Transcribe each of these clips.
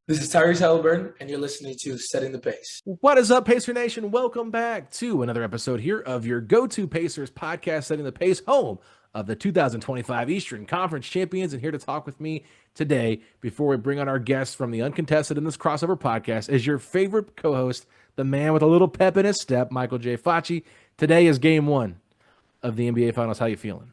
This is Tyrese Albert, and you're listening to Setting the Pace. What is up, Pacer Nation? Welcome back to another episode here of your go-to Pacers podcast, Setting the Pace, home of the 2025 Eastern Conference Champions. And here to talk with me today, before we bring on our guests from the Uncontested in this crossover podcast, is your favorite co-host, the man with a little pep in his step, Michael J. Facci. Today is game one of the NBA Finals. How you feeling?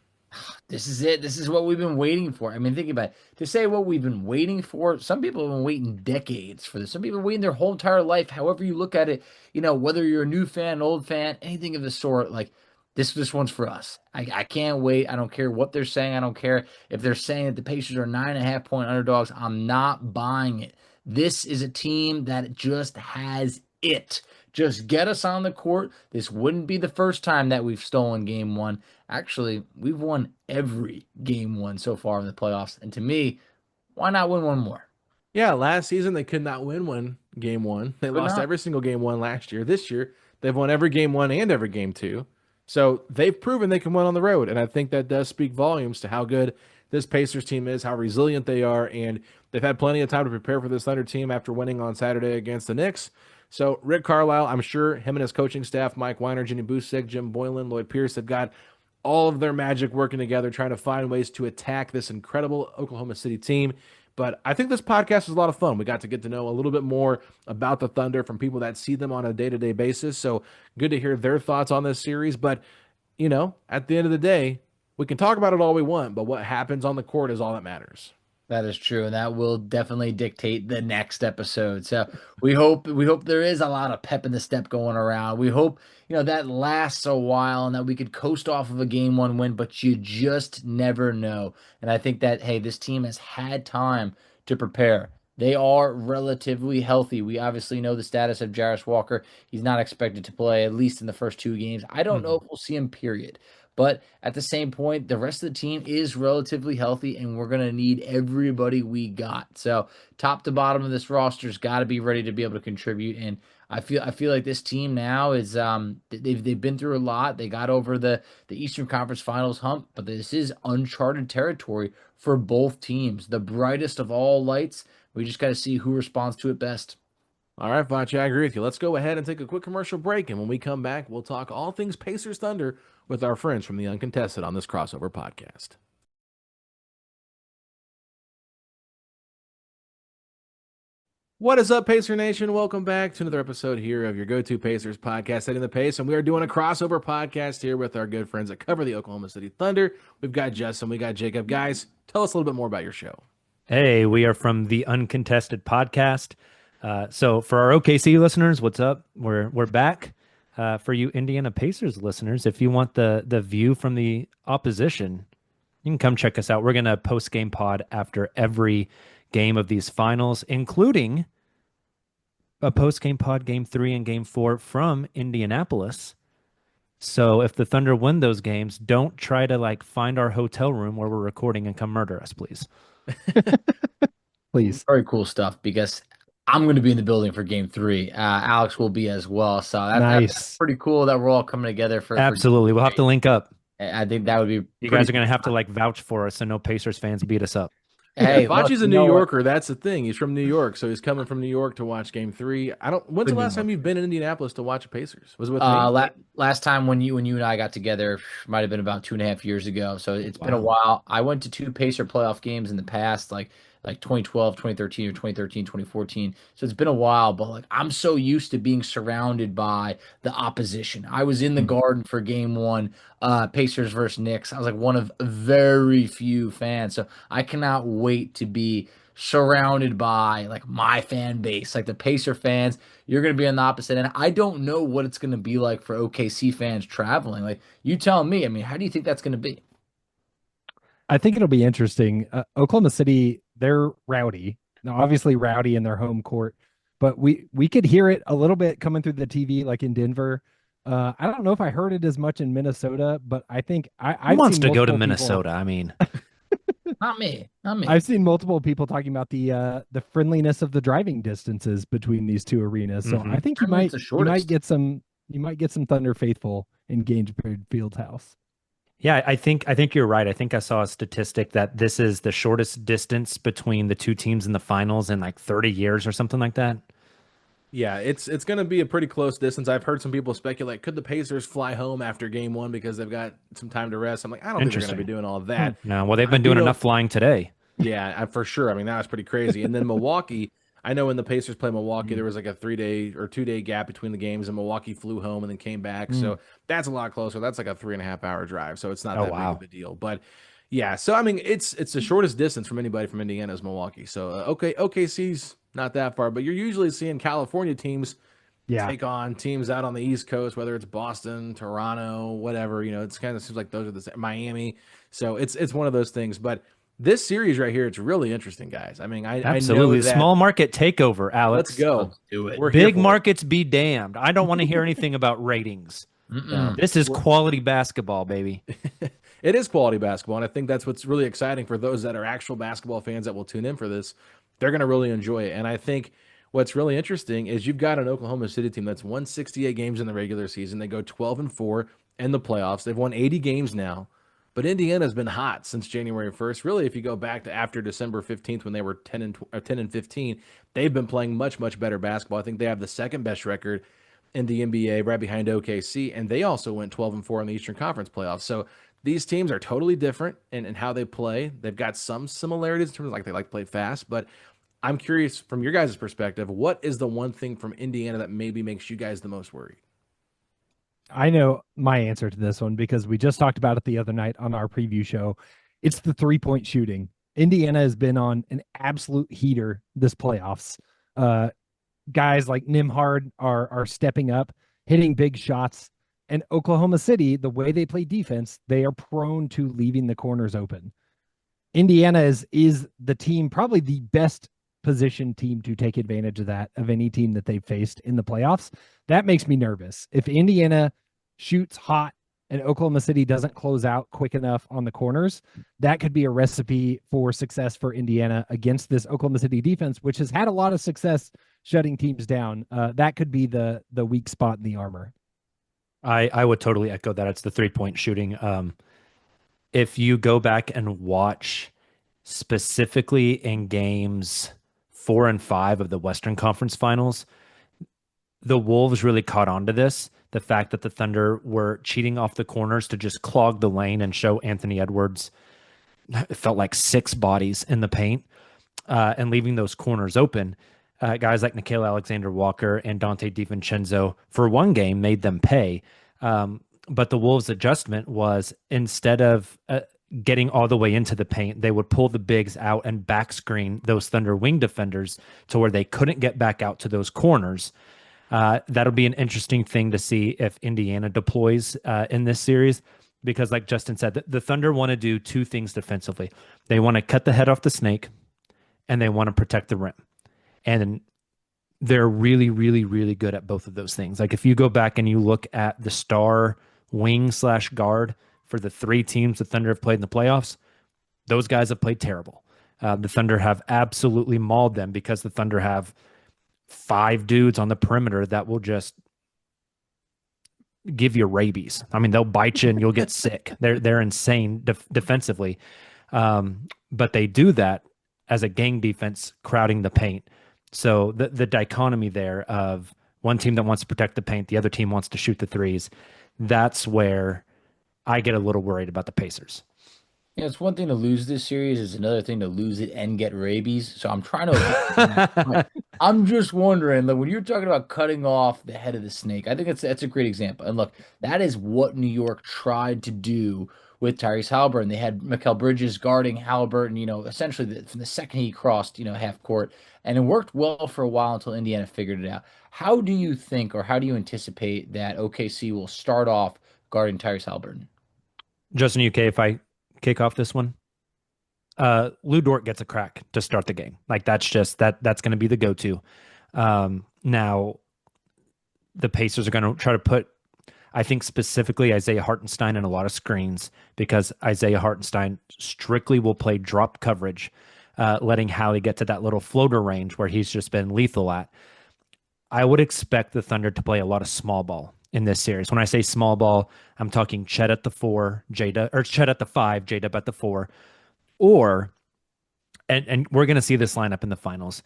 This is it. This is what we've been waiting for. I mean, think about it. To say what we've been waiting for, some people have been waiting decades for this. Some people have been waiting their whole entire life. However you look at it, whether you're a new fan, old fan, anything of the sort, like this one's for us. I can't wait. I don't care what they're saying. I don't care if they're saying that the Pacers are 9.5-point underdogs. I'm not buying it. This is a team that just has it. Just get us on the court. This wouldn't be the first time that we've stolen game one. Actually, we've won every game one so far in the playoffs. And to me, why not win one more? Yeah, last season they could not win game one. They lost every single game one last year. This year, they've won every game one and every game two. So they've proven they can win on the road. And I think that does speak volumes to how good this Pacers team is, how resilient they are. And they've had plenty of time to prepare for this Thunder team after winning on Saturday against the Knicks. So Rick Carlisle, I'm sure him and his coaching staff, Mike Weiner, Jenny Busick, Jim Boylan, Lloyd Pierce, have got all of their magic working together, trying to find ways to attack this incredible Oklahoma City team. But I think this podcast was a lot of fun. We got to get to know a little bit more about the Thunder from people that see them on a day-to-day basis. So good to hear their thoughts on this series. But, at the end of the day, we can talk about it all we want, but what happens on the court is all that matters. That is true, and that will definitely dictate the next episode. So we hope there is a lot of pep in the step going around. We hope that lasts a while and that we could coast off of a game one win, but you just never know. And I think that this team has had time to prepare. They are relatively healthy. We obviously know the status of Jarris Walker. He's not expected to play at least in the first two games. I don't know if we'll see him, period. But at the same point, the rest of the team is relatively healthy, and we're going to need everybody we got. So top to bottom of this roster's got to be ready to be able to contribute. And I feel like this team now is they've been through a lot. They got over the Eastern Conference Finals hump, but this is uncharted territory for both teams. The brightest of all lights. We just got to see who responds to it best. All right, Vachi, I agree with you. Let's go ahead and take a quick commercial break, and when we come back, we'll talk all things Pacers Thunder with our friends from the Uncontested on this crossover podcast. What is up, Pacer Nation? Welcome back to another episode here of your go-to Pacers podcast, Setting the Pace, and we are doing a crossover podcast here with our good friends that cover the Oklahoma City Thunder. We've got Justin, we got Jacob. Guys, tell us a little bit more about your show. Hey, we are from the Uncontested podcast. So for our OKC listeners, what's up? We're back. For you Indiana Pacers listeners, if you want the view from the opposition, you can come check us out. We're going to post-game pod after every game of these finals, including a post-game pod game 3 and game 4 from Indianapolis. So if the Thunder win those games, don't try to find our hotel room where we're recording and come murder us, please. Please. Very cool stuff, because I'm going to be in the building for game 3. Alex will be as well. So that's pretty cool that we're all coming together for. Absolutely. We'll have to link up. I think that would be. You guys are going to have to vouch for us so no Pacers fans beat us up. Hey, Vachi's a New Yorker. That's the thing. He's from New York, so he's coming from New York to watch Game 3. When's the last time you've been in Indianapolis to watch a Pacers? Was it with me? Last time when you and I got together might have been about 2.5 years ago. So it's been a while. I went to 2 Pacer playoff games in the past, like 2012, 2013, or 2013, 2014. So it's been a while, but I'm so used to being surrounded by the opposition. I was in the Garden for game 1, Pacers versus Knicks. I was one of very few fans. So I cannot wait to be surrounded by my fan base, the Pacer fans. You're going to be on the opposite end. I don't know what it's going to be like for OKC fans traveling. You tell me. I mean, how do you think that's going to be? I think it'll be interesting. Oklahoma City, they're rowdy. Now, obviously rowdy in their home court, but we could hear it a little bit coming through the TV, like in Denver. I don't know if I heard it as much in Minnesota, but I think Who wants to go to Minnesota? I mean, not me. I've seen multiple people talking about the friendliness of the driving distances between these two arenas. So I think you might get some Thunder faithful in Gainsborough Fieldhouse. Yeah, I think you're right. I think I saw a statistic that this is the shortest distance between the two teams in the finals in like 30 years or something like that. Yeah, it's going to be a pretty close distance. I've heard some people speculate, could the Pacers fly home after game one because they've got some time to rest? I'm like, I don't think they're going to be doing all of that. No, well, they've I been do doing know, enough flying today. yeah, for sure. I mean, that was pretty crazy. And then Milwaukee, I know when the Pacers played Milwaukee, there was like a 3-day or 2-day gap between the games, and Milwaukee flew home and then came back. So that's a lot closer. That's like a 3.5 hour drive. So it's not Oh, that big wow. of a deal. But yeah, so I mean, it's the shortest distance from anybody from Indiana is Milwaukee. So OKC's not that far, but you're usually seeing California teams Yeah. take on teams out on the East Coast, whether it's Boston, Toronto, whatever. You know, it's kind of seems like those are the Miami. So it's one of those things. But this series right here, it's really interesting, guys. I mean, I know Absolutely. that. Small market takeover, Alex. Let's go. Let's do it. We're here Big for it. markets be damned. I don't want to hear anything about ratings. This is quality basketball, baby. It is quality basketball, and I think that's what's really exciting for those that are actual basketball fans that will tune in for this. They're going to really enjoy it, and I think what's really interesting is you've got an Oklahoma City team that's won 68 games in the regular season. They go 12-4 in the playoffs. They've won 80 games now, but Indiana's been hot since January 1st. Really, if you go back to after December 15th when they were 10-15, they've been playing much better basketball. I think they have the second best record in the NBA, right behind OKC, and they also went 12-4 in the Eastern Conference playoffs. So these teams are totally different in how they play. They've got some similarities in terms of like they like to play fast, but I'm curious from your guys' perspective, what is the one thing from Indiana that maybe makes you guys the most worried? I know my answer to this one because we just talked about it the other night on our preview show. It's the 3-point shooting. Indiana has been on an absolute heater this playoffs. Guys like Nimhard are stepping up, hitting big shots. And Oklahoma City, the way they play defense, they are prone to leaving the corners open. Indiana is the team, probably the best position team to take advantage of that of any team that they've faced in the playoffs. That makes me nervous. If Indiana shoots hot and Oklahoma City doesn't close out quick enough on the corners, that could be a recipe for success for Indiana against this Oklahoma City defense, which has had a lot of success shutting teams down. That could be the weak spot in the armor. I would totally echo that. It's the 3-point shooting. If you go back and watch specifically in games 4 and 5 of the Western Conference Finals, the Wolves really caught on to this. The fact that the Thunder were cheating off the corners to just clog the lane and show Anthony Edwards, it felt like 6 bodies in the paint, and leaving those corners open. Guys like Nickeil Alexander-Walker and Dante DiVincenzo for one game made them pay. But the Wolves' adjustment was instead of getting all the way into the paint, they would pull the bigs out and back screen those Thunder wing defenders to where they couldn't get back out to those corners. That'll be an interesting thing to see if Indiana deploys in this series, because like Justin said, the Thunder want to do 2 things defensively. They want to cut the head off the snake, and they want to protect the rim. And they're really good at both of those things. Like if you go back and you look at the star wing/guard for the 3 teams the Thunder have played in the playoffs, those guys have played terrible. The Thunder have absolutely mauled them because the Thunder have 5 dudes on the perimeter that will just give you rabies. I mean, they'll bite you and you'll get sick. They're insane defensively. But they do that as a gang defense, crowding the paint. So the dichotomy there of one team that wants to protect the paint, the other team wants to shoot the threes, that's where I get a little worried about the Pacers. Yeah, it's one thing to lose this series. It's another thing to lose it and get rabies. So I'm trying to. I'm just wondering, like, when you're talking about cutting off the head of the snake, I think that's a great example. And look, that is what New York tried to do with Tyrese Albert. And they had Mikal Bridges guarding Halliburton, essentially from the second he crossed, half court. And it worked well for a while until Indiana figured it out. How do you think, or how do you anticipate that OKC will start off guarding Tyrese Halliburton? Justin, UK, if I kick off this one, Lou Dort gets a crack to start the game. Like that's going to be the go-to. Now the Pacers are going to try to put, I think specifically Isaiah Hartenstein in a lot of screens, because Isaiah Hartenstein strictly will play drop coverage, letting Hallie get to that little floater range where he's just been lethal at. I would expect the Thunder to play a lot of small ball. in this series. When I say small ball, I'm talking Chet at the 4, Chet at the 5, J-Dub at the 4, or and we're going to see this lineup in the finals.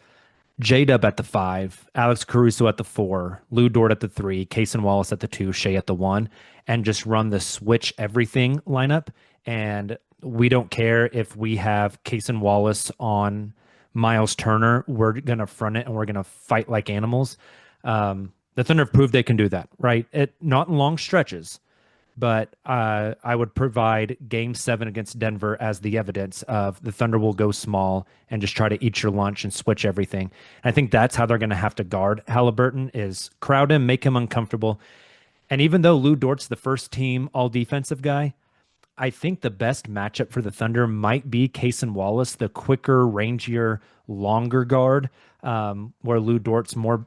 J-Dub at the 5, Alex Caruso at the 4, Lou Dort at the 3, Cason Wallace at the 2, Shea at the 1, and just run the switch everything lineup. And we don't care if we have Cason Wallace on Miles Turner. We're going to front it and we're going to fight like animals. The Thunder have proved they can do that, right? Not in long stretches, but I would provide Game 7 against Denver as the evidence of the Thunder will go small and just try to eat your lunch and switch everything. And I think that's how they're going to have to guard Halliburton, is crowd him, make him uncomfortable. And even though Lou Dort's the first team all defensive guy, I think the best matchup for the Thunder might be Cason Wallace, the quicker, rangier, longer guard, where Lou Dort's more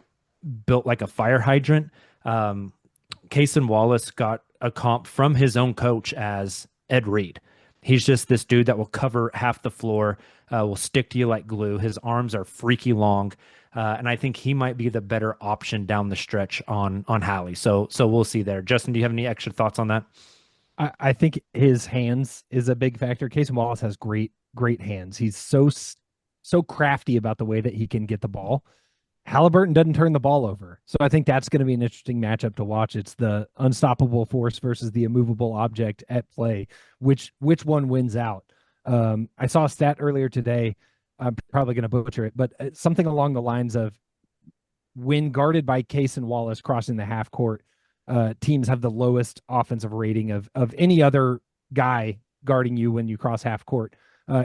built like a fire hydrant. Cason Wallace got a comp from his own coach as Ed Reed. He's just this dude that will cover half the floor, will stick to you like glue. His arms are freaky long. And I think he might be the better option down the stretch on Hallie. So we'll see there. Justin, do you have any extra thoughts on that? I think his hands is a big factor. Cason Wallace has great hands. He's so crafty about the way that he can get the ball. Halliburton doesn't turn the ball over. So I think that's going to be an interesting matchup to watch. It's the unstoppable force versus the immovable object at play. Which one wins out? I saw a stat earlier today. I'm probably going to butcher it, but something along the lines of when guarded by Cason Wallace crossing the half court, teams have the lowest offensive rating of any other guy guarding you when you cross half court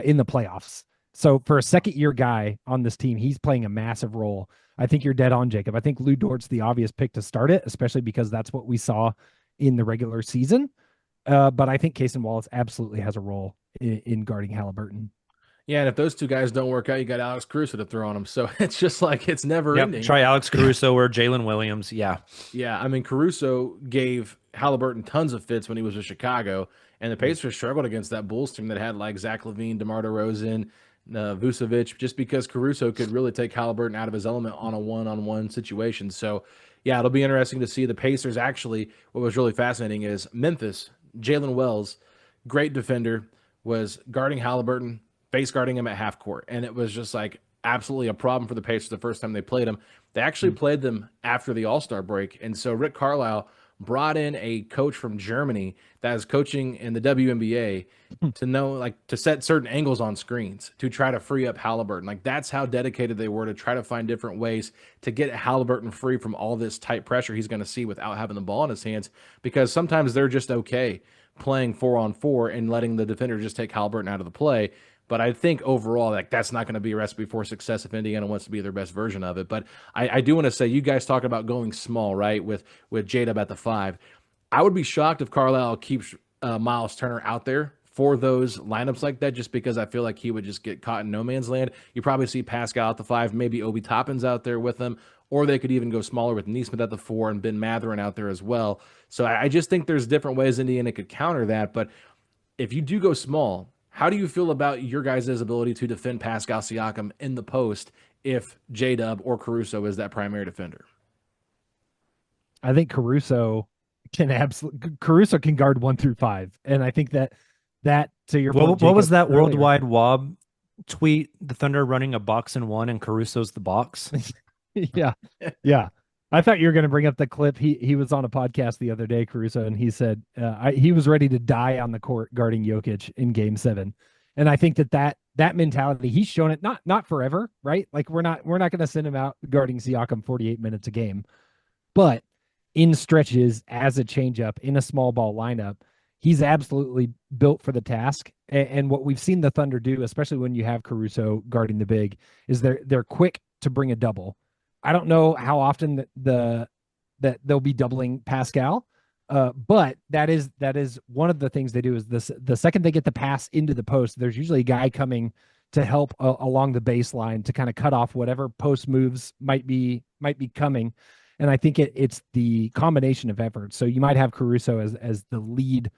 in the playoffs. So for a second-year guy on this team, he's playing a massive role. I think you're dead on, Jacob. I think Lou Dort's the obvious pick to start it, especially because that's what we saw in the regular season. But I think Cason Wallace absolutely has a role in guarding Halliburton. Yeah, and if those two guys don't work out, you got Alex Caruso to throw on them. So it's just like it's never ending. Try Alex Caruso or Jaylen Williams. Yeah. Yeah, I mean, Caruso gave Halliburton tons of fits when he was with Chicago, and the Pacers struggled against that Bulls team that had like Zach LaVine, DeMar DeRozan, Vucevic, just because Caruso could really take Halliburton out of his element on a one-on-one situation. So, yeah, it'll be interesting to see the Pacers. Actually, what was really fascinating is Memphis, Jalen Wells, great defender, was guarding Halliburton, face guarding him at half court. And it was just like absolutely a problem for the Pacers the first time they played him. They actually played them after the All-Star break. And so Rick Carlisle brought in a coach from Germany that is coaching in the WNBA to know, like, to set certain angles on screens to try to free up Halliburton. Like, that's how dedicated they were to try to find different ways to get Halliburton free from all this tight pressure he's going to see without having the ball in his hands, because sometimes they're just okay playing 4-on-4 and letting the defender just take Halliburton out of the play. But I think overall, like, that's not going to be a recipe for success if Indiana wants to be their best version of it. But I do want to say, you guys talk about going small, right, with J-Dub at the 5. I would be shocked if Carlisle keeps Miles Turner out there for those lineups like that, just because I feel like he would just get caught in no man's land. You probably see Pascal at the 5, maybe Obi Toppin's out there with him, or they could even go smaller with Nesmith at the 4 and Ben Mathurin out there as well. So I just think there's different ways Indiana could counter that. But if you do go small, how do you feel about your guys' ability to defend Pascal Siakam in the post if J-Dub or Caruso is that primary defender? I think Caruso can guard 1 through 5, and I think that to your point, what was that earlier, worldwide wob tweet? The Thunder running a box and 1, and Caruso's the box. yeah. I thought you were going to bring up the clip. He was on a podcast the other day, Caruso, and he said he was ready to die on the court guarding Jokic in Game 7. And I think that mentality, he's shown it not forever, right? Like we're not going to send him out guarding Siakam 48 minutes a game, but in stretches as a changeup in a small ball lineup, he's absolutely built for the task. And what we've seen the Thunder do, especially when you have Caruso guarding the big, is they're quick to bring a double. I don't know how often that they'll be doubling Pascal, but that is one of the things they do is the second they get the pass into the post, there's usually a guy coming to help along the baseline to kind of cut off whatever post moves might be coming. And I think it's the combination of efforts. So you might have Caruso as the lead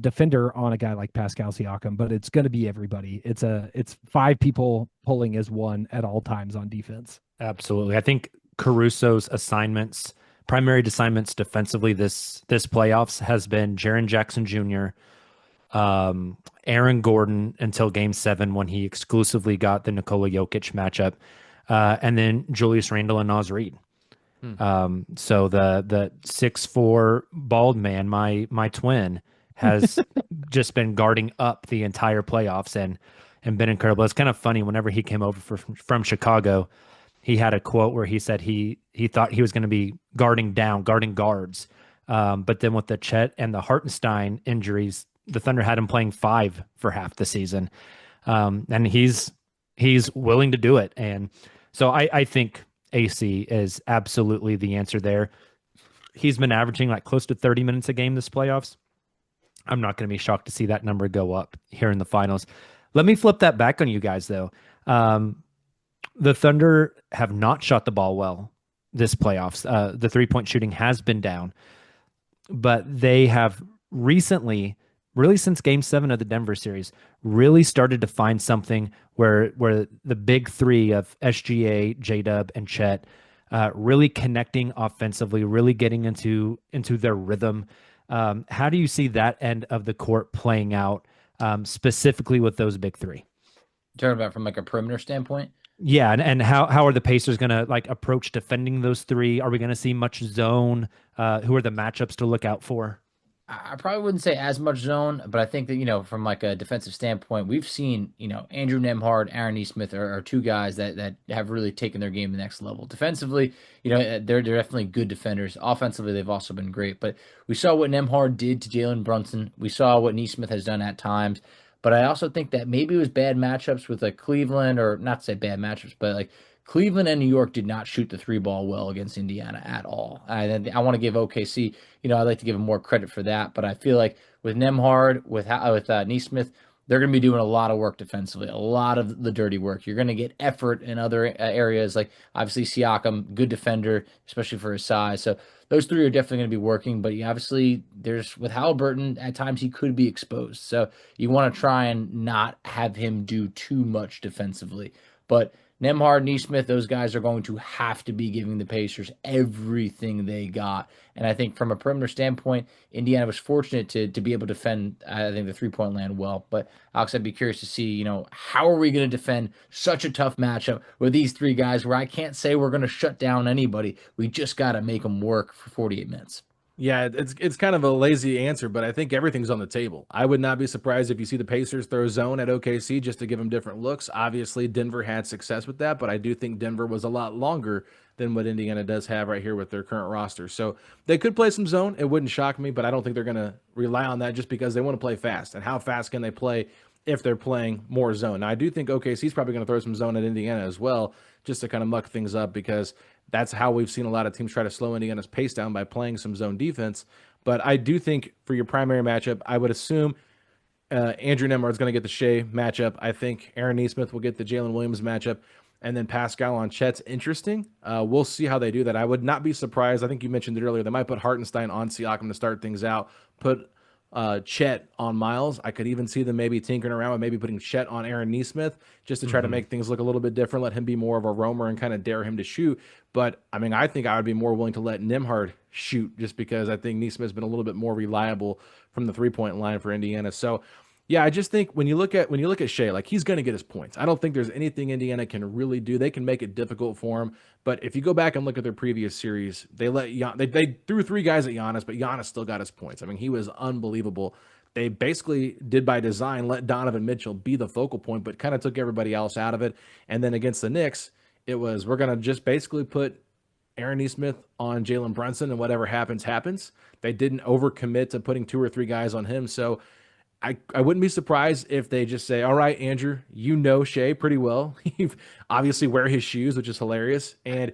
defender on a guy like Pascal Siakam, but it's going to be everybody. It's 5 people pulling as one at all times on defense. Absolutely. I think Caruso's assignments primary assignments defensively this playoffs has been Jaren Jackson Jr., Aaron Gordon until Game 7 when he exclusively got the Nikola Jokic matchup, and then Julius Randle and Naz Reid. So the 6'4" bald man, my twin, has just been guarding up the entire playoffs and been incredible. It's kind of funny. Whenever he came over from Chicago, he had a quote where he said he thought he was going to be guarding guards. But then with the Chet and the Hartenstein injuries, the Thunder had him playing 5 for half the season. And he's willing to do it. And so I think AC is absolutely the answer there. He's been averaging like close to 30 minutes a game this playoffs. I'm not going to be shocked to see that number go up here in the finals. Let me flip that back on you guys, though. The Thunder have not shot the ball well this playoffs. The three-point shooting has been down, but they have recently, really since Game 7 of the Denver series, really started to find something where the big three of SGA, J-Dub, and Chet really connecting offensively, really getting into their rhythm. How do you see that end of the court playing out, specifically with those big three? Talking about from like a perimeter standpoint? Yeah, and how are the Pacers going to like approach defending those three? Are we going to see much zone? Who are the matchups to look out for? I probably wouldn't say as much zone, but I think that, from like a defensive standpoint, we've seen, Andrew Nembhard, Aaron Nesmith are two guys that have really taken their game to the next level. Defensively, they're definitely good defenders. Offensively, they've also been great. But we saw what Nembhard did to Jalen Brunson. We saw what Nesmith has done at times. But I also think that maybe it was bad matchups with like Cleveland, or not to say bad matchups, but like Cleveland and New York did not shoot the 3-ball well against Indiana at all. I want to give OKC, I'd like to give them more credit for that. But I feel like with Nembhard, with Nesmith, they're going to be doing a lot of work defensively, a lot of the dirty work. You're going to get effort in other areas, like obviously Siakam, good defender, especially for his size. So those three are definitely going to be working. But obviously, with Halliburton, at times he could be exposed. So you want to try and not have him do too much defensively. But Nembhard, Nesmith, those guys are going to have to be giving the Pacers everything they got. And I think from a perimeter standpoint, Indiana was fortunate to be able to defend, I think, the three-point land well. But Alex, I'd be curious to see, how are we going to defend such a tough matchup with these three guys where I can't say we're going to shut down anybody. We just got to make them work for 48 minutes. Yeah, it's kind of a lazy answer, but I think everything's on the table. I would not be surprised if you see the Pacers throw zone at OKC just to give them different looks. Obviously, Denver had success with that, but I do think Denver was a lot longer than what Indiana does have right here with their current roster. So they could play some zone. It wouldn't shock me, but I don't think they're going to rely on that just because they want to play fast. And how fast can they play if they're playing more zone? Now, I do think OKC's probably going to throw some zone at Indiana as well, just to kind of muck things up, because that's how we've seen a lot of teams try to slow Indiana's pace down, by playing some zone defense. But I do think for your primary matchup, I would assume Andrew Nembhard is going to get the Shea matchup. I think Aaron Nesmith will get the Jaylen Williams matchup. And then Pascal on Chet's interesting. We'll see how they do that. I would not be surprised. I think you mentioned it earlier. They might put Hartenstein on Siakam to start things out. Put Chet on Miles. I could even see them maybe tinkering around with maybe putting Chet on Aaron Nesmith just to try to make things look a little bit different, let him be more of a roamer and kind of dare him to shoot. But I mean, I think I would be more willing to let Nembhard shoot, just because I think Nesmith's been a little bit more reliable from the 3-point line for Indiana. So yeah, I just think when you look at Shea, like, he's going to get his points. I don't think there's anything Indiana can really do. They can make it difficult for him, but if you go back and look at their previous series, they threw 3 guys at Giannis, but Giannis still got his points. I mean, he was unbelievable. They basically did by design let Donovan Mitchell be the focal point, but kind of took everybody else out of it. And then against the Knicks, it was, we're going to just basically put Aaron Nesmith on Jalen Brunson, and whatever happens, happens. They didn't overcommit to putting 2 or 3 guys on him. So I wouldn't be surprised if they just say, all right, Andrew, Shea pretty well. You obviously wear his shoes, which is hilarious. And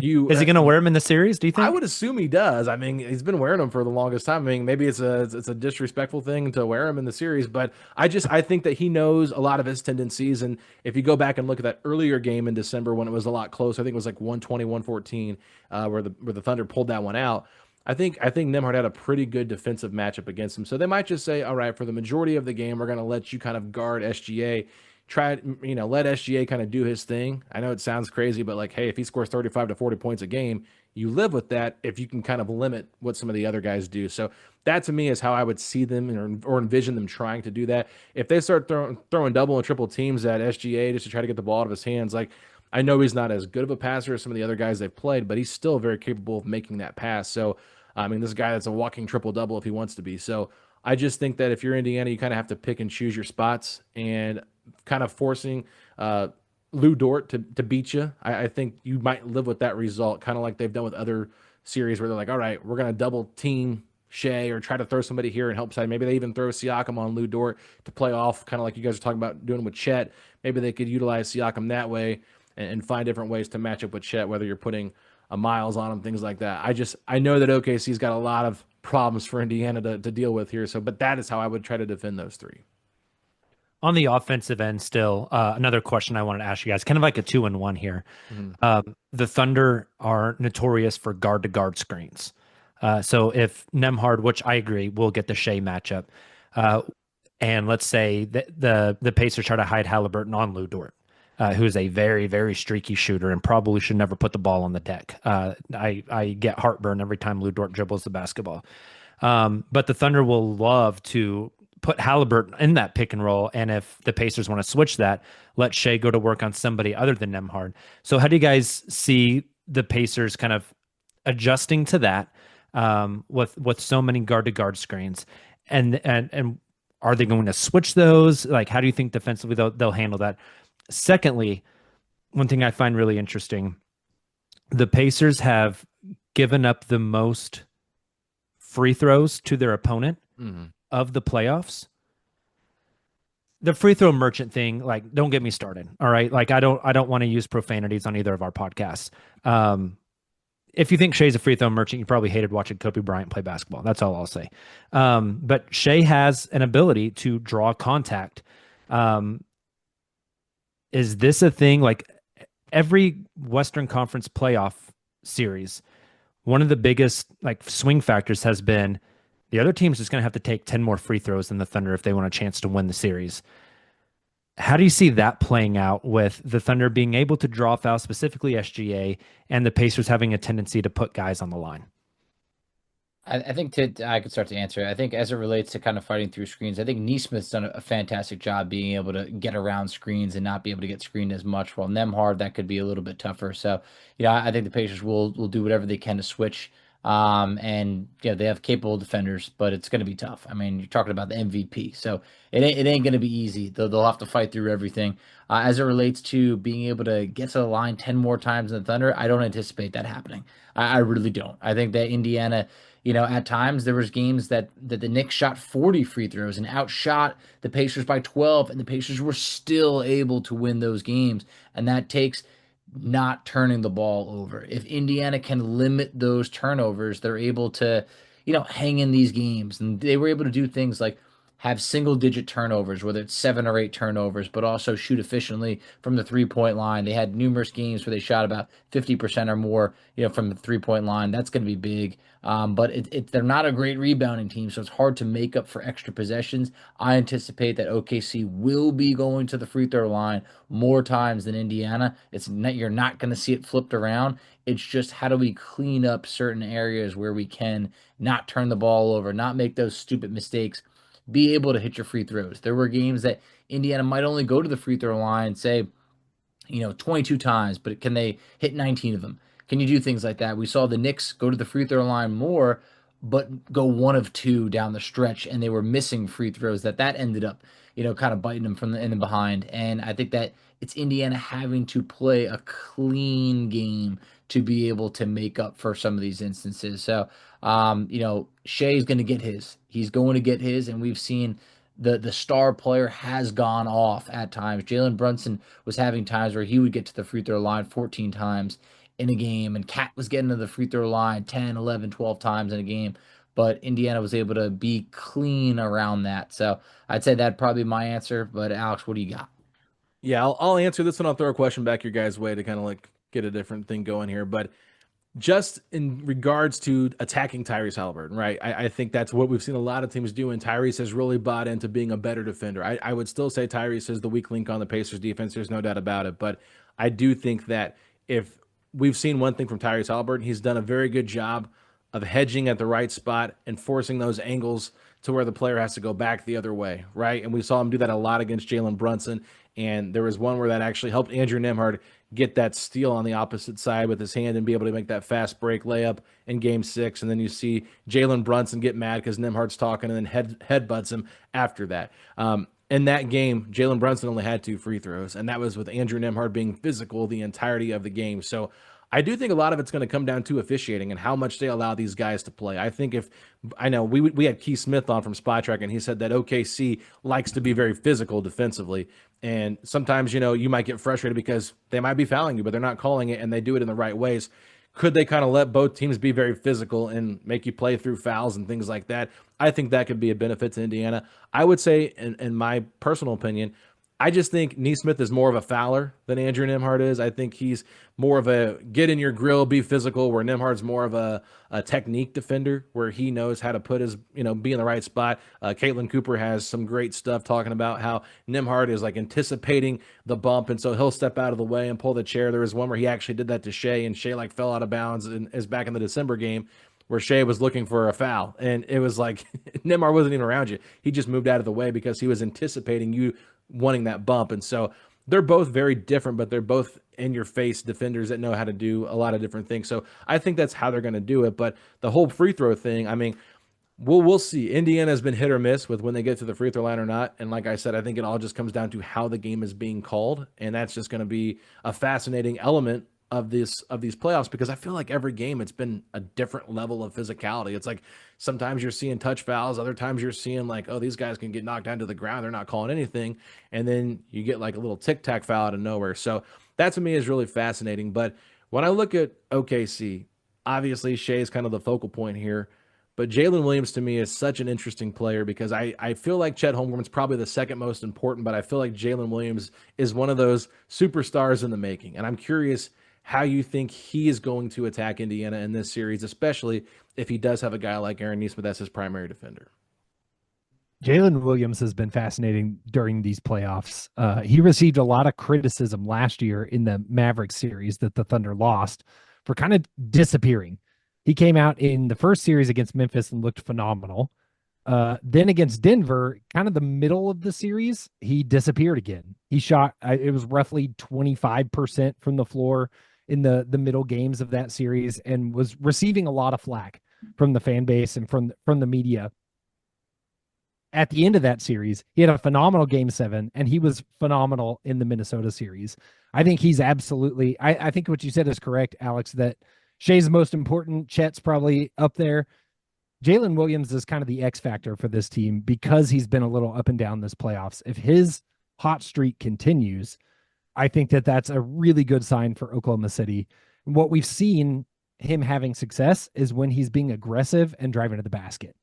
you is he going to wear them in the series, do you think? I would assume he does. I mean, he's been wearing them for the longest time. I mean, maybe it's a disrespectful thing to wear them in the series, but I think that he knows a lot of his tendencies. And if you go back and look at that earlier game in December when it was a lot closer, I think it was like 120-114, where the Thunder pulled that one out. I think Nembhard had a pretty good defensive matchup against him. So they might just say, all right, for the majority of the game, we're going to let you kind of guard SGA. try, let SGA kind of do his thing. I know it sounds crazy, but like, hey, if he scores 35 to 40 points a game, you live with that if you can kind of limit what some of the other guys do. So that to me is how I would see them or envision them trying to do that. If they start throwing double and triple teams at SGA just to try to get the ball out of his hands, like I know he's not as good of a passer as some of the other guys they've played, but he's still very capable of making that pass. So, I mean, this guy that's a walking triple double if he wants to be. So I just think that if you're Indiana, you kind of have to pick and choose your spots, and kind of forcing Lou Dort to beat you. I think you might live with that result, kind of like they've done with other series where they're like, all right, we're going to double team Shea or try to throw somebody here and help side. Maybe they even throw Siakam on Lou Dort to play off, kind of like you guys are talking about doing with Chet. Maybe they could utilize Siakam that way and find different ways to match up with Chet, whether you're putting a Miles on him, things like that. I know that OKC's got a lot of problems for Indiana to deal with here. So, but that is how I would try to defend those three. On the offensive end, still, another question I wanted to ask you guys, kind of like a 2-in-1 here. The Thunder are notorious for guard-to-guard screens. So if Nembhard, which I agree, will get the Shea matchup, and let's say the Pacers try to hide Halliburton on Lou Dort, who's a very, very streaky shooter and probably should never put the ball on the deck. I get heartburn every time Lou Dort dribbles the basketball. But the Thunder will love to put Halliburton in that pick and roll, and if the Pacers want to switch that, let Shea go to work on somebody other than Nembhard. So how do you guys see the Pacers kind of adjusting to that with so many guard-to-guard screens? And are they going to switch those? Like, how do you think defensively they'll handle that? Secondly, one thing I find really interesting, the Pacers have given up the most free throws to their opponent of the playoffs. The free throw merchant thing, like, don't get me started. All right. Like, I don't want to use profanities on either of our podcasts. If you think Shea's a free throw merchant, you probably hated watching Kobe Bryant play basketball. That's all I'll say. But Shea has an ability to draw contact. Is this a thing? Like, every Western Conference playoff series, one of the biggest like swing factors has been the other team's just going to have to take 10 more free throws than the Thunder if they want a chance to win the series. How do you see that playing out with the Thunder being able to draw fouls, specifically SGA, and the Pacers having a tendency to put guys on the line? I think I could start to answer. I think as it relates to kind of fighting through screens, I think Neesmith's done a fantastic job being able to get around screens and not be able to get screened as much. While Nembhard, that could be a little bit tougher. So, I think the Pacers will do whatever they can to switch. And they have capable defenders, but it's going to be tough. I mean, you're talking about the MVP, so it ain't going to be easy. They'll have to fight through everything. As it relates to being able to get to the line 10 more times in the Thunder, I don't anticipate that happening. I really don't. I think that Indiana, at times there was games that the Knicks shot 40 free throws and outshot the Pacers by 12, and the Pacers were still able to win those games. And that takes not turning the ball over. If Indiana can limit those turnovers, they're able to, hang in these games. And they were able to do things like have single-digit turnovers, whether it's 7 or 8 turnovers, but also shoot efficiently from the three-point line. They had numerous games where they shot about 50% or more, from the three-point line. That's going to be big. But they're not a great rebounding team, so it's hard to make up for extra possessions. I anticipate that OKC will be going to the free throw line more times than Indiana. You're not going to see it flipped around. It's just how do we clean up certain areas where we can not turn the ball over, not make those stupid mistakes, be able to hit your free throws. There were games that Indiana might only go to the free throw line, say, 22 times, but can they hit 19 of them? Can you do things like that? We saw the Knicks go to the free throw line more, but go 1 of 2 down the stretch, and they were missing free throws that ended up, kind of biting them from the in and behind. And I think that it's Indiana having to play a clean game to be able to make up for some of these instances. So, Shea's going to get his. He's going to get his, and we've seen the star player has gone off at times. Jalen Brunson was having times where he would get to the free throw line 14 times in a game, and Cat was getting to the free throw line 10, 11, 12 times in a game. But Indiana was able to be clean around that. So I'd say that'd probably be my answer. But Alex, what do you got? Yeah, I'll answer this, and I'll throw a question back your guys' way to kind of like get a different thing going here. But just in regards to attacking Tyrese Albert, right? I think that's what we've seen a lot of teams do, and Tyrese has really bought into being a better defender. I would still say Tyrese is the weak link on the Pacers defense. There's no doubt about it. But I do think that if we've seen one thing from Tyrese Albert, he's done a very good job of hedging at the right spot and forcing those angles to where the player has to go back the other way, right? And we saw him do that a lot against Jalen Brunson. And there was one where that actually helped Andrew Nembhard get that steal on the opposite side with his hand and be able to make that fast break layup in Game 6. And then you see Jalen Brunson get mad because Nembhard's talking and then headbutts him after that. In that game, Jalen Brunson only had 2 free throws, and that was with Andrew Nembhard being physical the entirety of the game. So I do think a lot of it's going to come down to officiating and how much they allow these guys to play. I think I know we had Keith Smith on from Spot Track, and he said that OKC likes to be very physical defensively. And sometimes, you might get frustrated because they might be fouling you, but they're not calling it, and they do it in the right ways. Could they kind of let both teams be very physical and make you play through fouls and things like that? I think that could be a benefit to Indiana. I would say, in my personal opinion, I just think Nesmith is more of a fouler than Andrew Nembhard is. I think he's more of a get in your grill, be physical, where Nembhard's more of a technique defender, where he knows how to put his, be in the right spot. Caitlin Cooper has some great stuff talking about how Nembhard is like anticipating the bump, and so he'll step out of the way and pull the chair. There was one where he actually did that to Shea, and Shea fell out of bounds, and is back in the December game where Shea was looking for a foul. And it was like Nembhard wasn't even around you. He just moved out of the way because he was anticipating you wanting that bump. And so they're both very different, but they're both in-your-face defenders that know how to do a lot of different things. So I think that's how they're going to do it. But the whole free throw thing, I mean, we'll see. Indiana has been hit or miss with when they get to the free throw line or not. And like I said, I think it all just comes down to how the game is being called. And that's just going to be a fascinating element of these playoffs, because I feel like every game it's been a different level of physicality. It's like sometimes you're seeing touch fouls, other times you're seeing like, oh, these guys can get knocked down to the ground, they're not calling anything, and then you get like a little tic-tac foul out of nowhere. So that to me is really fascinating. But when I look at OKC, obviously Shea is kind of the focal point here, but Jaylen Williams to me is such an interesting player because I feel like Chet Holmgren's probably the second most important, but I feel like Jaylen Williams is one of those superstars in the making, and I'm curious how you think he is going to attack Indiana in this series, especially if he does have a guy like Aaron Nesmith as his primary defender. Jaylen Williams has been fascinating during these playoffs. He received a lot of criticism last year in the Mavericks series that the Thunder lost for kind of disappearing. He came out in the first series against Memphis and looked phenomenal. Then against Denver, kind of the middle of the series, he disappeared again. He shot, it was roughly 25% from the floor in the middle games of that series, and was receiving a lot of flack from the fan base and from the media. At the end of that series, he had a phenomenal Game 7, and he was phenomenal in the Minnesota series. I think he's absolutely, I think what you said is correct, Alex, that Shea's most important. Chet's probably up there. Jaylen Williams is kind of the X factor for this team because he's been a little up and down this playoffs. If his hot streak continues, I think that that's a really good sign for Oklahoma City. What we've seen him having success is when he's being aggressive and driving to the basket.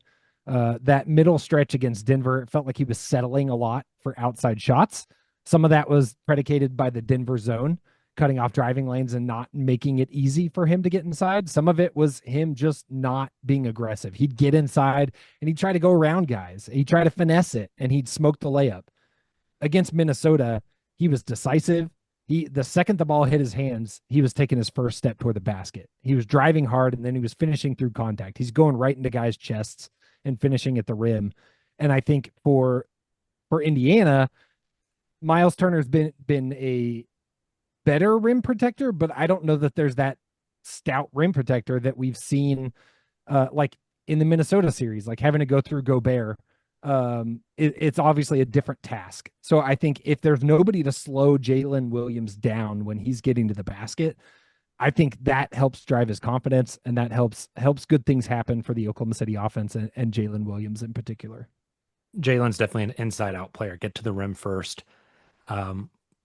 That middle stretch against Denver, it felt like he was settling a lot for outside shots. Some of that was predicated by the Denver zone, cutting off driving lanes and not making it easy for him to get inside. Some of it was him just not being aggressive. He'd get inside and he'd try to go around guys. He'd try to finesse it and he'd smoke the layup. Against Minnesota, he was decisive. The second the ball hit his hands, he was taking his first step toward the basket. He was driving hard, and then he was finishing through contact. He's going right into guys' chests and finishing at the rim. And I think for Indiana, Miles Turner's been a better rim protector, but I don't know that there's that stout rim protector that we've seen like in the Minnesota series, like having to go through Gobert. It's obviously a different task. So I think if there's nobody to slow Jaylen Williams down when he's getting to the basket, I think that helps drive his confidence, and that helps good things happen for the Oklahoma City offense and Jaylen Williams in particular. Jaylen's definitely an inside-out player. Get to the rim first.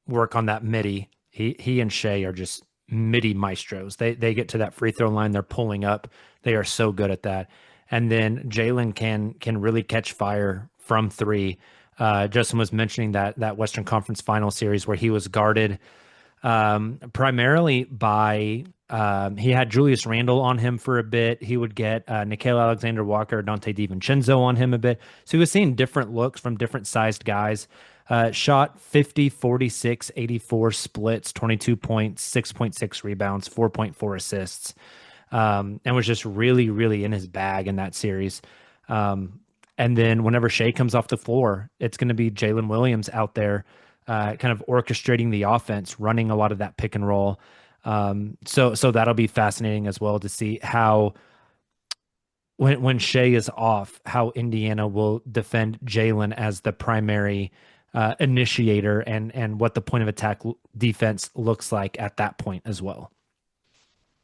Work on that midi. He and Shea are just midi maestros. They get to that free throw line. They're pulling up. They are so good at that. And then Jaylen can really catch fire from three. Justin was mentioning that Western Conference Final series where he was guarded primarily by He had Julius Randle on him for a bit. He would get Nickeil Alexander-Walker, Dante DiVincenzo on him a bit. So he was seeing different looks from different sized guys. Shot 50, 46, 84 splits, 22 points, 6.6 rebounds, 4.4 assists, and was just really, really in his bag in that series. And then whenever Shea comes off the floor, it's going to be Jaylen Williams out there kind of orchestrating the offense, running a lot of that pick and roll. So that'll be fascinating as well to see how when Shea is off, how Indiana will defend Jaylen as the primary initiator and what the point of attack defense looks like at that point as well.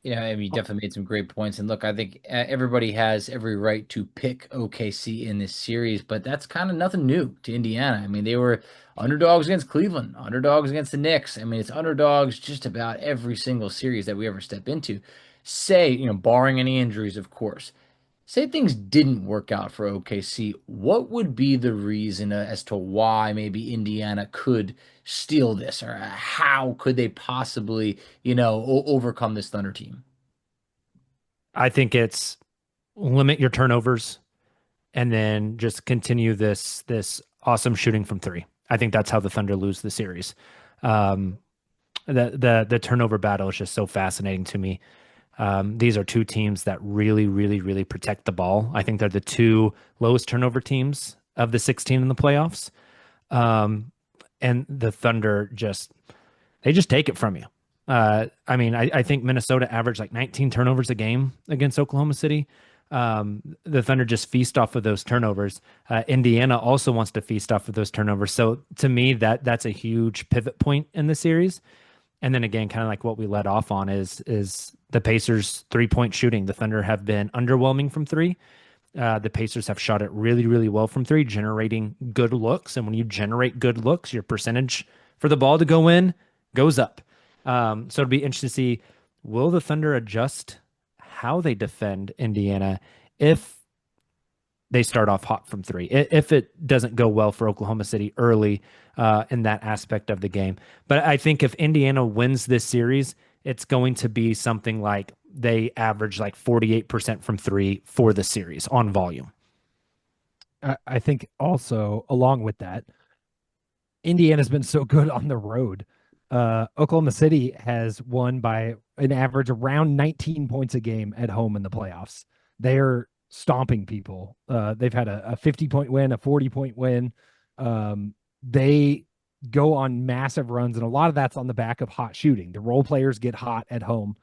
Yeah, I mean, you definitely made some great points. And look, I think everybody has every right to pick OKC in this series, but that's kind of nothing new to Indiana. I mean, they were underdogs against Cleveland, underdogs against the Knicks. I mean, it's underdogs just about every single series that we ever step into. Say, barring any injuries, of course. Say things didn't work out for OKC. What would be the reason as to why maybe Indiana could steal this, or how could they possibly, overcome this Thunder team? I think it's limit your turnovers and then just continue this awesome shooting from three. I think that's how the Thunder lose the series. The turnover battle is just so fascinating to me. These are two teams that really, really, really protect the ball. I think they're the two lowest turnover teams of the 16 in the playoffs. And the Thunder they just take it from you. I mean, I think Minnesota averaged like 19 turnovers a game against Oklahoma City. The Thunder just feast off of those turnovers. Indiana also wants to feast off of those turnovers. So to me, that's a huge pivot point in the series. And then again, kind of like what we led off on is the Pacers 3-point shooting. The Thunder have been underwhelming from three. The Pacers have shot it really, really well from three, generating good looks. And when you generate good looks, your percentage for the ball to go in goes up. So it'll be interesting to see, will the Thunder adjust how they defend Indiana if they start off hot from three, if it doesn't go well for Oklahoma City early in that aspect of the game. But I think if Indiana wins this series, it's going to be something like they average like 48% from three for the series on volume. I think also along with that, Indiana's been so good on the road. Oklahoma City has won by an average around 19 points a game at home in the playoffs. They're stomping people. They've had a 50-point win, a 40-point win. They go on massive runs, and a lot of that's on the back of hot shooting. The role players get hot at home.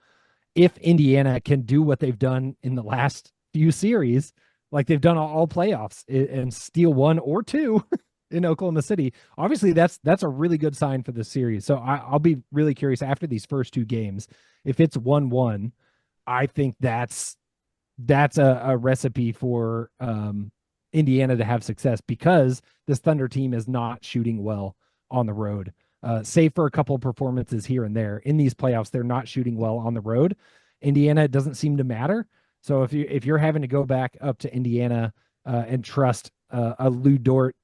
If Indiana can do what they've done in the last few series, like they've done all playoffs, and steal one or two in Oklahoma City, obviously that's a really good sign for the series. So I'll be really curious after these first two games. If it's 1-1, I think that's a recipe for Indiana to have success, because this Thunder team is not shooting well on the road. Save for a couple of performances here and there in these playoffs, they're not shooting well on the road. Indiana, it doesn't seem to matter. So if you're having to go back up to Indiana and trust a Lou Dort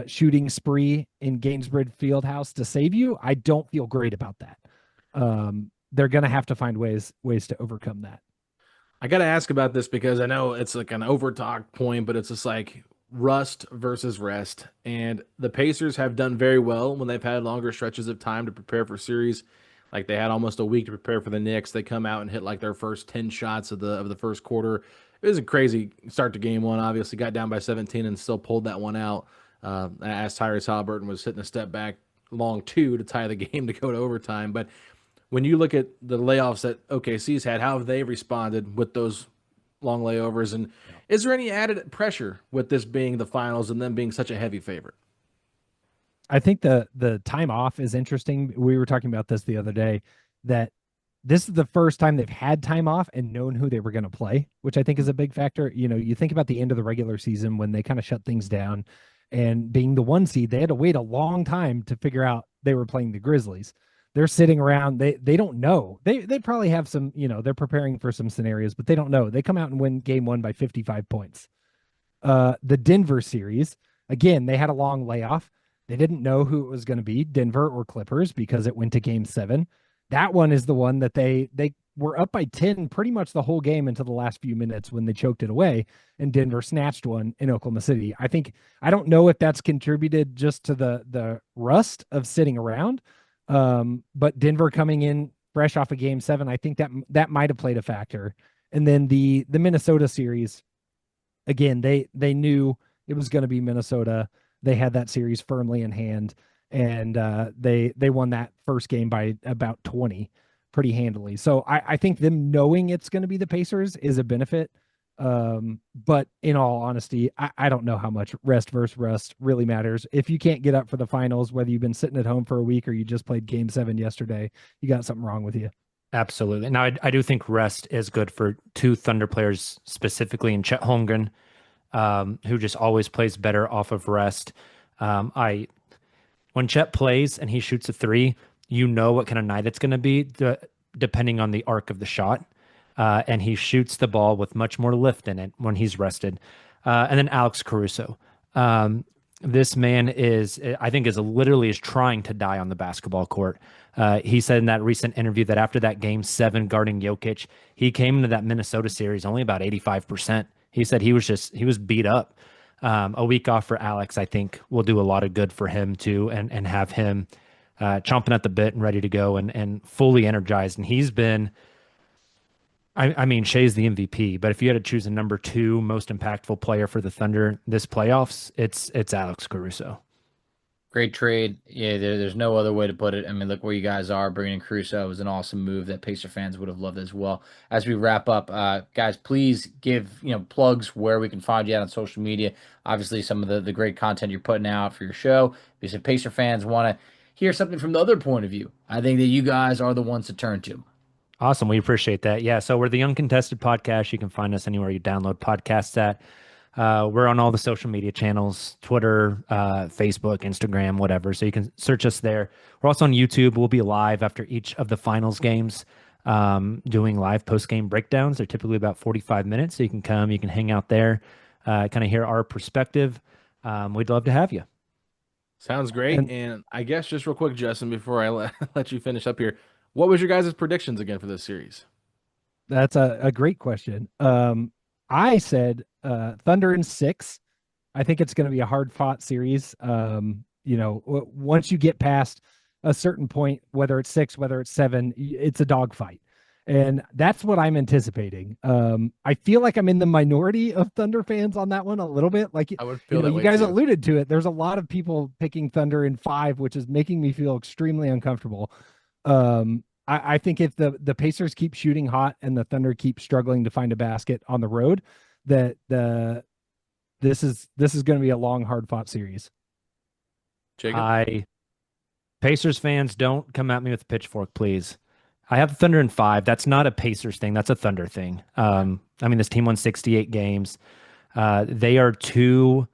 shooting spree in Gainsbridge Fieldhouse to save you, I don't feel great about that. They're going to have to find ways to overcome that. I got to ask about this because I know it's like an overtalk point, but it's just like rust versus rest. And the Pacers have done very well when they've had longer stretches of time to prepare for series. Like they had almost a week to prepare for the Knicks. They come out and hit like their first 10 shots of the first quarter. It was a crazy start to game one. Obviously got down by 17 and still pulled that one out. As Tyrese Albert was hitting a step back long two to tie the game to go to overtime. But when you look at the layoffs that OKC's had, how have they responded with those long layovers? And is there any added pressure with this being the finals and them being such a heavy favorite? I think the time off is interesting. We were talking about this the other day, that this is the first time they've had time off and known who they were going to play, which I think is a big factor. You think about the end of the regular season when they kind of shut things down, and being the 1 seed, they had to wait a long time to figure out they were playing the Grizzlies. They're sitting around. They don't know. They probably have some, they're preparing for some scenarios, but they don't know. They come out and win game one by 55 points. The Denver series, again, they had a long layoff. They didn't know who it was going to be, Denver or Clippers, because it went to game 7. That one is the one that they were up by 10 pretty much the whole game into the last few minutes when they choked it away, and Denver snatched one in Oklahoma City. I don't know if that's contributed just to the rust of sitting around, but Denver coming in fresh off of Game 7, I think that might have played a factor. And then the Minnesota series, again, they knew it was going to be Minnesota. They had that series firmly in hand, and they won that first game by about 20 pretty handily. So I think them knowing it's going to be the Pacers is a benefit. But in all honesty, I don't know how much rest versus rust really matters. If you can't get up for the finals, whether you've been sitting at home for a week or you just played Game 7 yesterday, you got something wrong with you. Absolutely. Now, I do think rest is good for two Thunder players, specifically in Chet Holmgren, who just always plays better off of rest. When Chet plays and he shoots a three, you know what kind of night it's going to be, depending on the arc of the shot. And he shoots the ball with much more lift in it when he's rested. And then Alex Caruso. This man is literally trying to die on the basketball court. He said in that recent interview that after that Game 7 guarding Jokic, he came into that Minnesota series only about 85%. He said he was beat up. A week off for Alex, I think, will do a lot of good for him too, and have him chomping at the bit and ready to go and fully energized. And he's been, I mean, Shea's the MVP, but if you had to choose a number 2 most impactful player for the Thunder this playoffs, it's Alex Caruso. Great trade. Yeah, there's no other way to put it. I mean, look where you guys are. Bringing in Caruso was an awesome move that Pacer fans would have loved as well. As we wrap up, guys, please give plugs where we can find you out on social media. Obviously, some of the great content you're putting out for your show. Because if Pacer fans want to hear something from the other point of view, I think that you guys are the ones to turn to. Awesome. We appreciate that. Yeah. So we're the Uncontested Podcast. You can find us anywhere you download podcasts at. We're on all the social media channels, Twitter, Facebook, Instagram, whatever. So you can search us there. We're also on YouTube. We'll be live after each of the finals games, doing live post-game breakdowns. They're typically about 45 minutes. So you can come, you can hang out there, kind of hear our perspective. We'd love to have you. Sounds great. And I guess just real quick, Justin, before I let you finish up here, what was your guys' predictions again for this series? That's a great question. I said Thunder in 6. I think it's going to be a hard-fought series. Once you get past a certain point, whether it's 6, whether it's 7, it's a dogfight. And that's what I'm anticipating. I feel like I'm in the minority of Thunder fans on that one a little bit. Like, I would feel that you guys alluded to it. There's a lot of people picking Thunder in 5, which is making me feel extremely uncomfortable. I think if the Pacers keep shooting hot and the Thunder keep struggling to find a basket on the road, that this is going to be a long, hard-fought series. Jacob? Pacers fans, don't come at me with a pitchfork, please. I have the Thunder in 5. That's not a Pacers thing. That's a Thunder thing. This team won 68 games. They are 2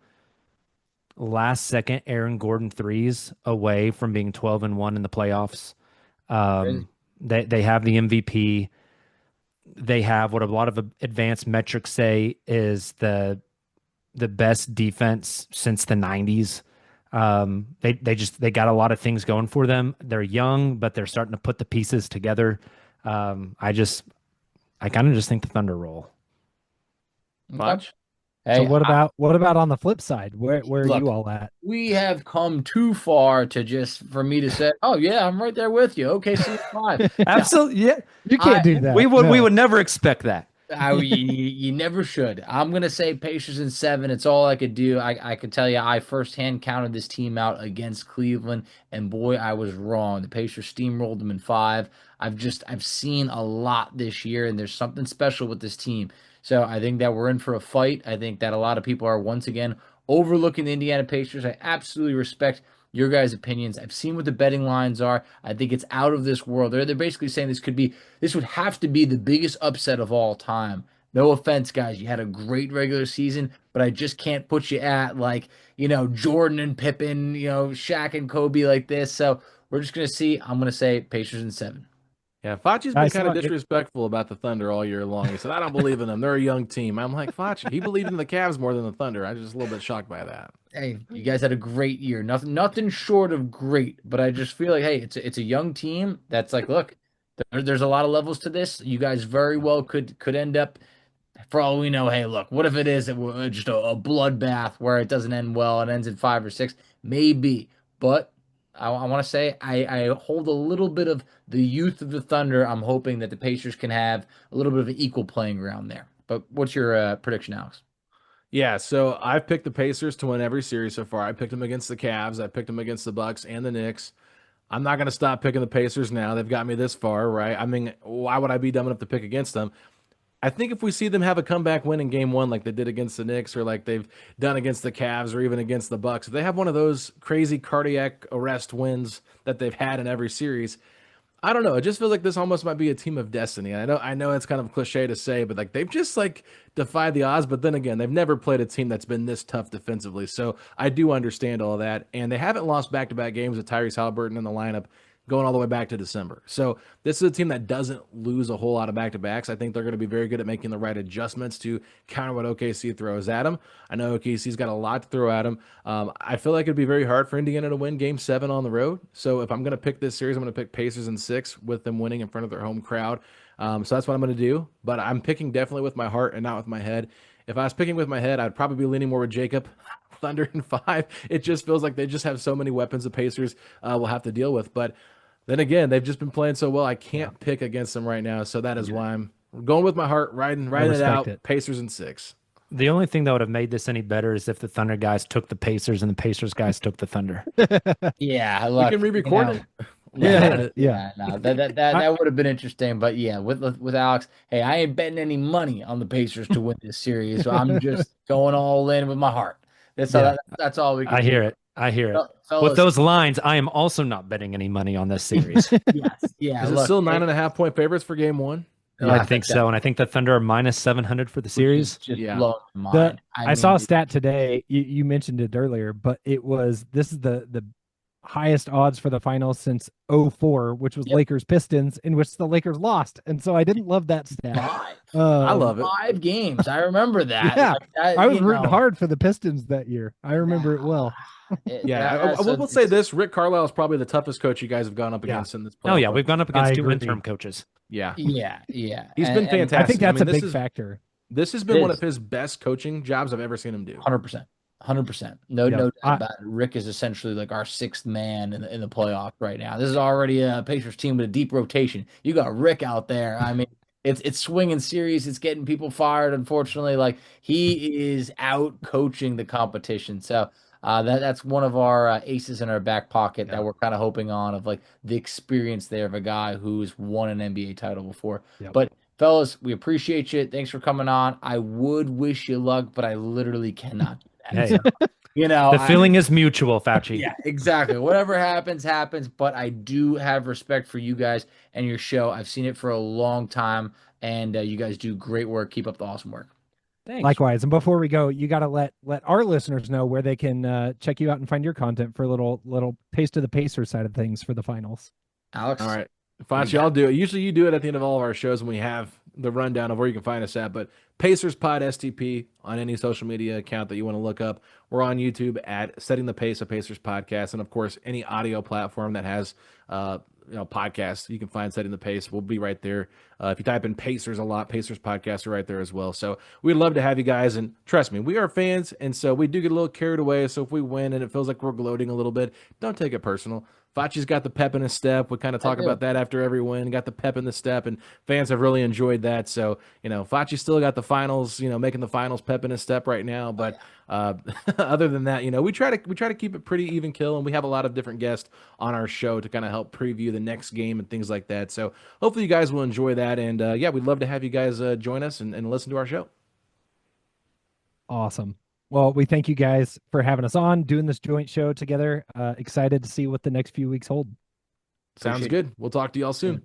last-second Aaron Gordon threes away from being 12-1 in the playoffs. They have the MVP. They have what a lot of advanced metrics say is the best defense since the 90s. They got a lot of things going for them. They're young, but they're starting to put the pieces together. I kind of just think the Thunder roll. Much. Hey, so what about on the flip side? Where are you all at? We have come too far for me to say, oh yeah, I'm right there with you. Okay, see 5. Absolutely, yeah. You can't do that. We would never expect that. You never should. I'm gonna say Pacers in 7. It's all I could do. I could tell you, I firsthand counted this team out against Cleveland, and boy, I was wrong. The Pacers steamrolled them in 5. I've seen a lot this year, and there's something special with this team. So I think that we're in for a fight. I think that a lot of people are once again overlooking the Indiana Pacers. I absolutely respect your guys' opinions. I've seen what the betting lines are. I think it's out of this world. They're basically saying this would have to be the biggest upset of all time. No offense, guys. You had a great regular season, but I just can't put you at Jordan and Pippen, Shaq and Kobe like this. So we're just going to see. I'm going to say Pacers in 7. Yeah, Facci's been kind of disrespectful about the Thunder all year long. He said, I don't believe in them. They're a young team. I'm like, Facci, he believed in the Cavs more than the Thunder. I'm just a little bit shocked by that. Hey, you guys had a great year. Nothing short of great, but I just feel like, hey, it's a young team that's like, look, There's a lot of levels to this. You guys very well could end up, for all we know. Hey, look, what if it is just a bloodbath where it doesn't end well? It ends in 5 or 6, maybe. But I want to say I hold a little bit of the youth of the Thunder. I'm hoping that the Pacers can have a little bit of an equal playing ground there. But what's your prediction, Alex? Yeah, so I've picked the Pacers to win every series so far. I picked them against the Cavs. I picked them against the Bucks and the Knicks. I'm not going to stop picking the Pacers now. They've got me this far, right? I mean, why would I be dumb enough to pick against them? I think if we see them have a comeback win in game one like they did against the Knicks or like they've done against the Cavs or even against the Bucks, if they have one of those crazy cardiac arrest wins that they've had in every series, I don't know. It just feels like this almost might be a team of destiny. And I know it's kind of cliche to say, but like they've just like defied the odds. But then again, they've never played a team that's been this tough defensively. So I do understand all that. And they haven't lost back-to-back games with Tyrese Albert in the lineup going all the way back to December. So this is a team that doesn't lose a whole lot of back-to-backs. I think they're going to be very good at making the right adjustments to counter what OKC throws at them. I know OKC's got a lot to throw at them. I feel like it'd be very hard for Indiana to win Game 7 on the road. So if I'm going to pick this series, I'm going to pick Pacers in 6 with them winning in front of their home crowd. So that's what I'm going to do. But I'm picking definitely with my heart and not with my head. If I was picking with my head, I'd probably be leaning more with Jacob. Thunder in 5. It just feels like they just have so many weapons the Pacers will have to deal with. But then again, they've just been playing so well. I can't pick against them right now. So that is why I'm going with my heart, riding it out. Pacers in 6. The only thing that would have made this any better is if the Thunder guys took the Pacers and the Pacers guys took the Thunder. Yeah, look, we can re-record it. Yeah. No, that would have been interesting. But yeah, with Alex, hey, I ain't betting any money on the Pacers to win this series, so I'm just going all in with my heart. That's all we can. I hear it. Fellas, with those lines, I am also not betting any money on this series. Yes, yeah. Is it still 9.5-point favorites for Game 1? Yeah, I think so, and I think the Thunder are minus 700 for the series. Just blowing my mind. I saw a stat today. You mentioned it earlier, but this is the highest odds for the finals since 2004, which was Lakers Pistons, in which the Lakers lost. And so I didn't love that stat. I love it. 5 games. I remember that. Yeah, I was rooting hard for the Pistons that year. I remember it well. I will say this: Rick Carlisle is probably the toughest coach you guys have gone up against in this. Oh yeah, we've gone up against 2 interim coaches. Yeah. He's been fantastic. I think that's a big factor. This has been one of his best coaching jobs I've ever seen him do. 100%. No doubt about it. Rick is essentially like our 6th man in the playoffs right now. This is already a Pacers team with a deep rotation. You got Rick out there. I mean, it's swinging series. It's getting people fired. Unfortunately, like he is out coaching the competition. So that's one of our aces in our back pocket that we're kind of hoping on, of like the experience there of a guy who's won an NBA title before. But fellas, we appreciate you. Thanks for coming on. I would wish you luck, but I literally cannot do that. Hey, so, the feeling is mutual, Facci. Yeah, exactly. Whatever happens. But I do have respect for you guys and your show. I've seen it for a long time, and you guys do great work. Keep up the awesome work. Thanks. Likewise. And before we go, you got to let our listeners know where they can check you out and find your content for a little taste of the Pacers side of things for the finals. Alex. All right. Facci, I'll do it. Usually you do it at the end of all of our shows when we have the rundown of where you can find us at. But Pacers Pod STP on any social media account that you want to look up. We're on YouTube at Setting the Pace, a Pacers podcast. And, of course, any audio platform that has podcasts, you can find Setting the Pace. We'll be right there. If you type in Pacers a lot, Pacers podcast are right there as well. So we'd love to have you guys. And trust me, we are fans. And so we do get a little carried away. So if we win and it feels like we're gloating a little bit, don't take it personal. Facci's got the pep in his step. We kind of talk about that after every win. Got the pep in the step, and fans have really enjoyed that. So, Facci still got the finals, making the finals pep in his step right now. But other than that, we try to keep it pretty even kill, and we have a lot of different guests on our show to kind of help preview the next game and things like that. So hopefully you guys will enjoy that. And we'd love to have you guys join us and listen to our show. Awesome. Well, we thank you guys for having us on, doing this joint show together. Excited to see what the next few weeks hold. Sounds good. We'll talk to y'all soon.